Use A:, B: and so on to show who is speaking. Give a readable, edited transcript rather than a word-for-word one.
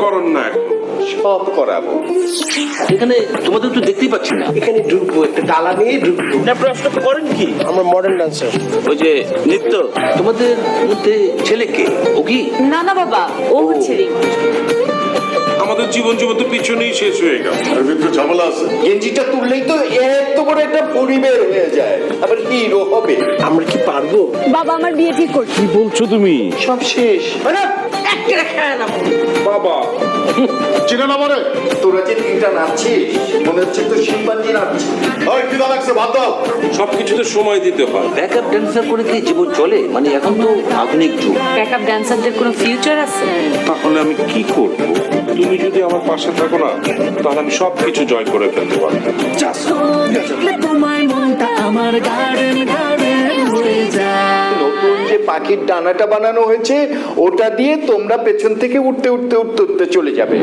A: করন না এখন।
B: সব করাবো।
C: এখানে তোমাদের তো দেখতেই পাচ্ছি না।
B: এখানে ঢুকবো, একটা ডালা নিয়ে ঢুকবো।
C: আপনারা করেন কি?
B: আমরা মডার্ন ডান্সার।
C: ওই যে নৃত্য। তোমাদের মধ্যে ছেলে কে? ও কি?
D: না না বাবা, ও হচ্ছে রিং।
A: আমাদের জীবন তো পিছনেই শেষ হয়ে গেল।
E: এর ভিতরে ঝামেলা আছে।
B: গেঞ্জিটা তুললেই তো এত বড় একটা পরিবেশ হয়ে যায়, আবার হিরো হবে। আমরা কি পারবো?
D: বাবা আমার বিয়ে ঠিক করছে।
C: কি বলছো তুমি?
B: সব শেষ।
A: বাবা
E: চিনে না মানে?
B: তোরা যে তিনটা নাচছিস, মনে হচ্ছে তো শিম্পাঞ্জি নাচছিস।
E: ওই খিদা লাগছে, ভাত দাও।
A: সবকিছুতে সময় দিতে হয়।
C: ব্যাকআপ ড্যান্সার করে কি জীবন চলে? মানে এখন তো আধুনিক যুগ।
D: ব্যাকআপ ড্যান্সারদের কোনো ফিউচার আছে?
A: তাহলে আমি কি করব? তুমি যদি আমার পাশে থাকো না, তাহলে আমি সবকিছু জয় করে ফেলতে পারবো।
F: তোমার মনটা আমার গার্ডেন গার্ডেন হয়ে যায়।
B: নতুন যে পাখির ডানাটা বানানো হয়েছে, ওটা দিয়ে তোমরা পেছন থেকে উঠতে উঠতে উঠতে উঠতে চলে যাবে।